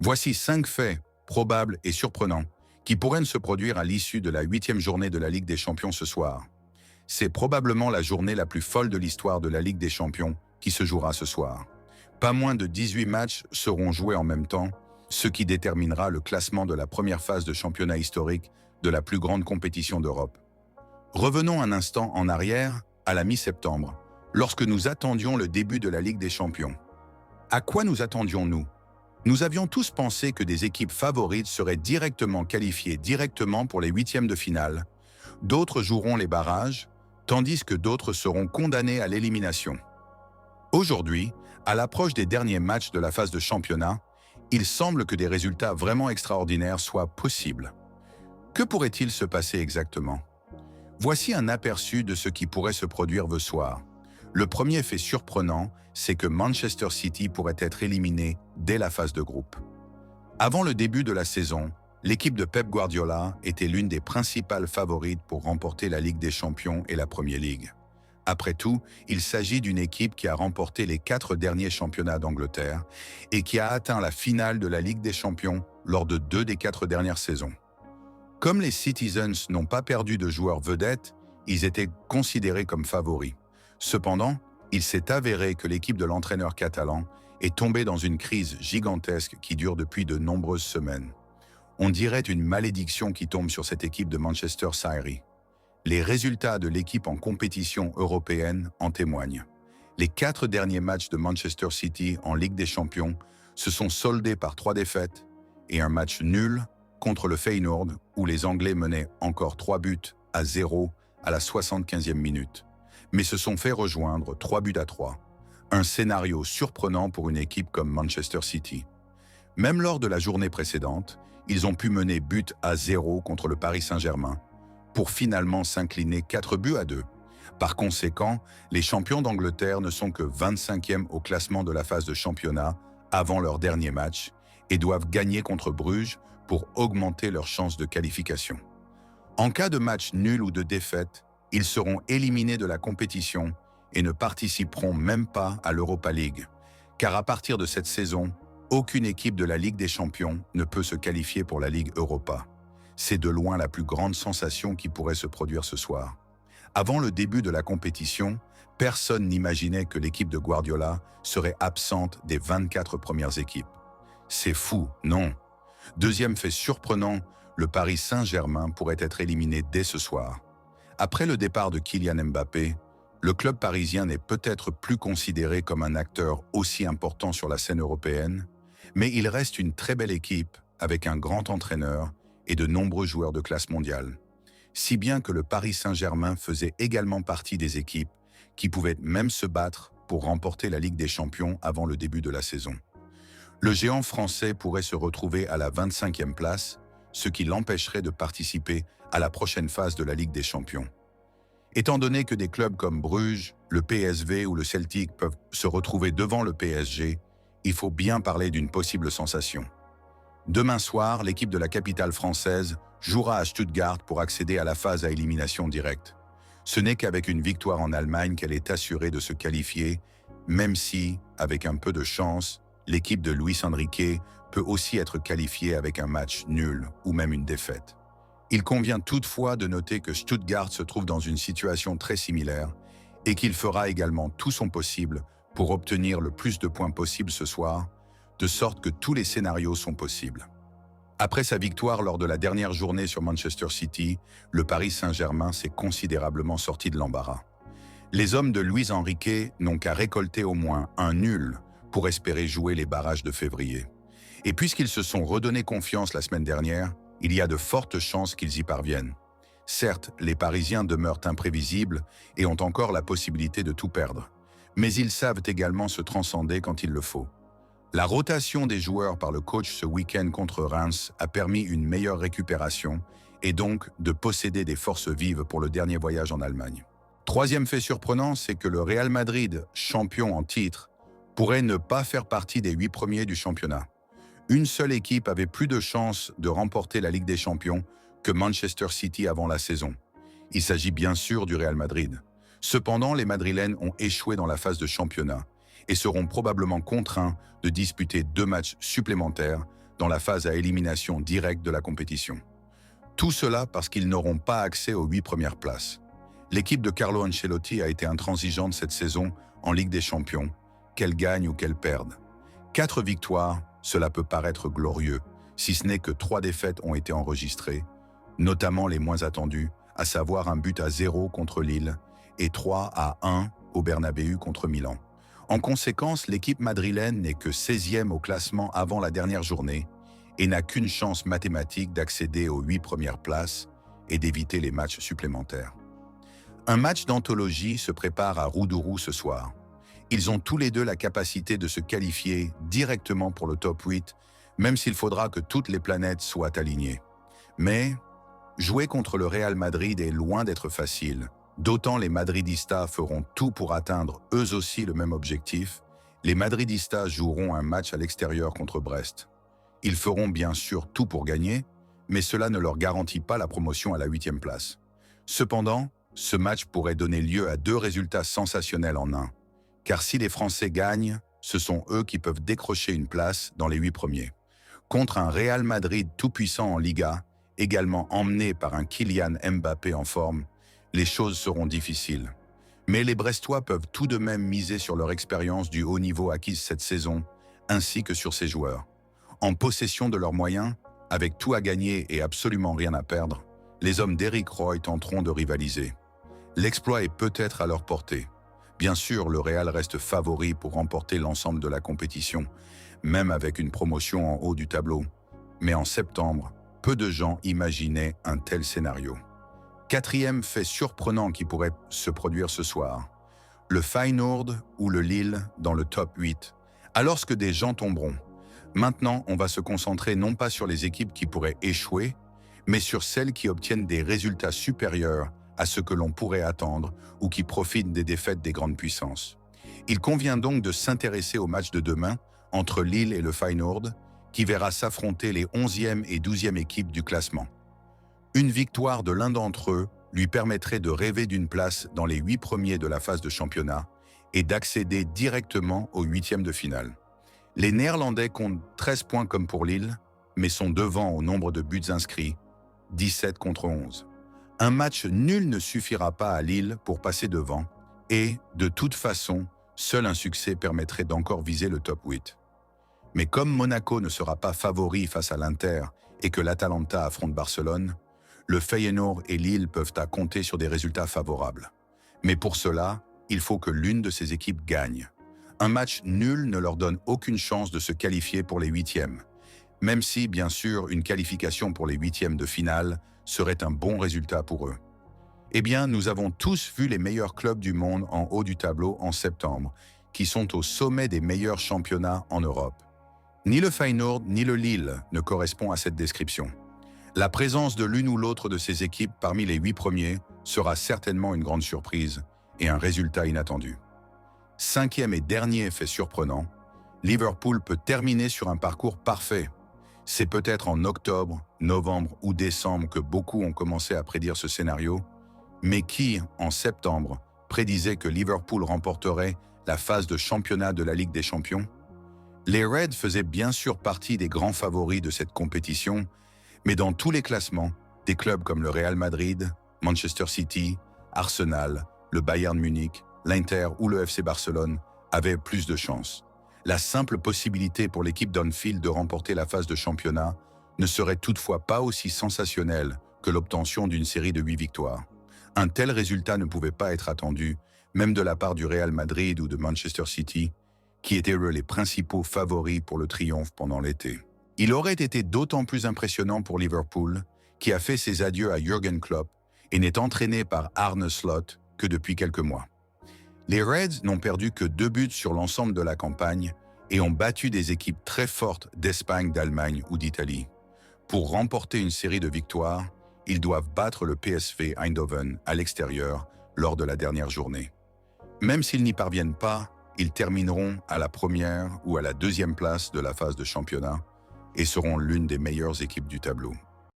Voici 5 faits, probables et surprenants, qui pourraient se produire à l'issue de la 8e journée de la Ligue des Champions ce soir. C'est probablement la journée la plus folle de l'histoire de la Ligue des Champions qui se jouera ce soir. Pas moins de 18 matchs seront joués en même temps, ce qui déterminera le classement de la première phase de championnat historique de la plus grande compétition d'Europe. Revenons un instant en arrière, à la mi-septembre, lorsque nous attendions le début de la Ligue des Champions. À quoi nous attendions-nous? Nous avions tous pensé que des équipes favorites seraient directement qualifiées pour les huitièmes de finale. D'autres joueront les barrages, tandis que d'autres seront condamnés à l'élimination. Aujourd'hui, à l'approche des derniers matchs de la phase de championnat, il semble que des résultats vraiment extraordinaires soient possibles. Que pourrait-il se passer exactement? Voici un aperçu de ce qui pourrait se produire ce soir. Le premier fait surprenant, c'est que Manchester City pourrait être éliminé dès la phase de groupe. Avant le début de la saison, l'équipe de Pep Guardiola était l'une des principales favorites pour remporter la Ligue des Champions et la Premier League. Après tout, il s'agit d'une équipe qui a remporté les 4 derniers championnats d'Angleterre et qui a atteint la finale de la Ligue des Champions lors de 2 des 4 dernières saisons. Comme les Citizens n'ont pas perdu de joueurs vedettes, ils étaient considérés comme favoris. Cependant, il s'est avéré que l'équipe de l'entraîneur catalan est tombée dans une crise gigantesque qui dure depuis de nombreuses semaines. On dirait une malédiction qui tombe sur cette équipe de Manchester City. Les résultats de l'équipe en compétition européenne en témoignent. Les 4 derniers matchs de Manchester City en Ligue des Champions se sont soldés par 3 défaites et un match nul contre le Feyenoord où les Anglais menaient encore 3-0 à la 75e minute, mais se sont fait rejoindre 3-3. Un scénario surprenant pour une équipe comme Manchester City. Même lors de la journée précédente, ils ont pu mener 0 contre le Paris Saint-Germain, pour finalement s'incliner 4-2. Par conséquent, les champions d'Angleterre ne sont que 25e au classement de la phase de championnat avant leur dernier match et doivent gagner contre Bruges pour augmenter leurs chances de qualification. En cas de match nul ou de défaite, ils seront éliminés de la compétition et ne participeront même pas à l'Europa League, car à partir de cette saison, aucune équipe de la Ligue des Champions ne peut se qualifier pour la Ligue Europa. C'est de loin la plus grande sensation qui pourrait se produire ce soir. Avant le début de la compétition, personne n'imaginait que l'équipe de Guardiola serait absente des 24 premières équipes. C'est fou, non? Deuxième fait surprenant, le Paris Saint-Germain pourrait être éliminé dès ce soir. Après le départ de Kylian Mbappé, le club parisien n'est peut-être plus considéré comme un acteur aussi important sur la scène européenne, mais il reste une très belle équipe avec un grand entraîneur et de nombreux joueurs de classe mondiale, si bien que le Paris Saint-Germain faisait également partie des équipes qui pouvaient même se battre pour remporter la Ligue des Champions avant le début de la saison. Le géant français pourrait se retrouver à la 25e place, ce qui l'empêcherait de participer à la prochaine phase de la Ligue des Champions. Étant donné que des clubs comme Bruges, le PSV ou le Celtic peuvent se retrouver devant le PSG, il faut bien parler d'une possible sensation. Demain soir, l'équipe de la capitale française jouera à Stuttgart pour accéder à la phase à élimination directe. Ce n'est qu'avec une victoire en Allemagne qu'elle est assurée de se qualifier, même si, avec un peu de chance, l'équipe de Luis Enrique peut aussi être qualifiée avec un match nul ou même une défaite. Il convient toutefois de noter que Stuttgart se trouve dans une situation très similaire et qu'il fera également tout son possible pour obtenir le plus de points possible ce soir, de sorte que tous les scénarios sont possibles. Après sa victoire lors de la dernière journée sur Manchester City, le Paris Saint-Germain s'est considérablement sorti de l'embarras. Les hommes de Luis Enrique n'ont qu'à récolter au moins un nul pour espérer jouer les barrages de février. Et puisqu'ils se sont redonnés confiance la semaine dernière, il y a de fortes chances qu'ils y parviennent. Certes, les Parisiens demeurent imprévisibles et ont encore la possibilité de tout perdre, mais ils savent également se transcender quand il le faut. La rotation des joueurs par le coach ce week-end contre Reims a permis une meilleure récupération et donc de posséder des forces vives pour le dernier voyage en Allemagne. Troisième fait surprenant, c'est que le Real Madrid, champion en titre, pourrait ne pas faire partie des 8 premiers du championnat. Une seule équipe avait plus de chances de remporter la Ligue des Champions que Manchester City avant la saison. Il s'agit bien sûr du Real Madrid. Cependant, les Madrilènes ont échoué dans la phase de championnat et seront probablement contraints de disputer 2 matchs supplémentaires dans la phase à élimination directe de la compétition. Tout cela parce qu'ils n'auront pas accès aux 8 premières places. L'équipe de Carlo Ancelotti a été intransigeante cette saison en Ligue des Champions, qu'elle gagne ou qu'elle perde. 4 victoires, cela peut paraître glorieux, si ce n'est que 3 défaites ont été enregistrées, notamment les moins attendues, à savoir un but à 0 contre Lille et 3-1 au Bernabéu contre Milan. En conséquence, l'équipe madrilène n'est que 16e au classement avant la dernière journée et n'a qu'une chance mathématique d'accéder aux 8 premières places et d'éviter les matchs supplémentaires. Un match d'anthologie se prépare à Roudourou ce soir. Ils ont tous les deux la capacité de se qualifier directement pour le top 8, même s'il faudra que toutes les planètes soient alignées. Mais jouer contre le Real Madrid est loin d'être facile. D'autant les Madridistas feront tout pour atteindre eux aussi le même objectif. Les Madridistas joueront un match à l'extérieur contre Brest. Ils feront bien sûr tout pour gagner, mais cela ne leur garantit pas la promotion à la 8e place. Cependant, ce match pourrait donner lieu à 2 résultats sensationnels en un. Car si les Français gagnent, ce sont eux qui peuvent décrocher une place dans les 8 premiers. Contre un Real Madrid tout-puissant en Liga, également emmené par un Kylian Mbappé en forme, les choses seront difficiles. Mais les Brestois peuvent tout de même miser sur leur expérience du haut niveau acquise cette saison, ainsi que sur ses joueurs. En possession de leurs moyens, avec tout à gagner et absolument rien à perdre, les hommes d'Eric Roy tenteront de rivaliser. L'exploit est peut-être à leur portée. Bien sûr, le Real reste favori pour remporter l'ensemble de la compétition, même avec une promotion en haut du tableau. Mais en septembre, peu de gens imaginaient un tel scénario. 4e fait surprenant qui pourrait se produire ce soir. Le Feyenoord ou le Lille dans le top 8, alors que des gens tomberont. Maintenant, on va se concentrer non pas sur les équipes qui pourraient échouer, mais sur celles qui obtiennent des résultats supérieurs à ce que l'on pourrait attendre ou qui profitent des défaites des grandes puissances. Il convient donc de s'intéresser au match de demain entre Lille et le Feyenoord, qui verra s'affronter les 11e et 12e équipes du classement. Une victoire de l'un d'entre eux lui permettrait de rêver d'une place dans les 8 premiers de la phase de championnat et d'accéder directement aux 8e de finale. Les Néerlandais comptent 13 points comme pour Lille, mais sont devant au nombre de buts inscrits, 17 contre 11. Un match nul ne suffira pas à Lille pour passer devant et, de toute façon, seul un succès permettrait d'encore viser le top 8. Mais comme Monaco ne sera pas favori face à l'Inter et que l'Atalanta affronte Barcelone, le Feyenoord et Lille peuvent compter sur des résultats favorables. Mais pour cela, il faut que l'une de ces équipes gagne. Un match nul ne leur donne aucune chance de se qualifier pour les 8e, même si, bien sûr, une qualification pour les 8e de finale serait un bon résultat pour eux. Eh bien, nous avons tous vu les meilleurs clubs du monde en haut du tableau en septembre, qui sont au sommet des meilleurs championnats en Europe. Ni le Feyenoord ni le Lille ne correspond à cette description. La présence de l'une ou l'autre de ces équipes parmi les 8 premiers sera certainement une grande surprise et un résultat inattendu. 5e et dernier fait surprenant, Liverpool peut terminer sur un parcours parfait. C'est peut-être en octobre, novembre ou décembre que beaucoup ont commencé à prédire ce scénario, mais qui, en septembre, prédisait que Liverpool remporterait la phase de championnat de la Ligue des Champions? Les Reds faisaient bien sûr partie des grands favoris de cette compétition, mais dans tous les classements, des clubs comme le Real Madrid, Manchester City, Arsenal, le Bayern Munich, l'Inter ou le FC Barcelone avaient plus de chances. La simple possibilité pour l'équipe d'Anfield de remporter la phase de championnat ne serait toutefois pas aussi sensationnelle que l'obtention d'une série de 8 victoires. Un tel résultat ne pouvait pas être attendu, même de la part du Real Madrid ou de Manchester City, qui étaient eux les principaux favoris pour le triomphe pendant l'été. Il aurait été d'autant plus impressionnant pour Liverpool, qui a fait ses adieux à Jürgen Klopp et n'est entraîné par Arne Slot que depuis quelques mois. Les Reds n'ont perdu que 2 buts sur l'ensemble de la campagne et ont battu des équipes très fortes d'Espagne, d'Allemagne ou d'Italie. Pour remporter une série de victoires, ils doivent battre le PSV Eindhoven à l'extérieur lors de la dernière journée. Même s'ils n'y parviennent pas, ils termineront à la première ou à la 2e place de la phase de championnat et seront l'une des meilleures équipes du tableau.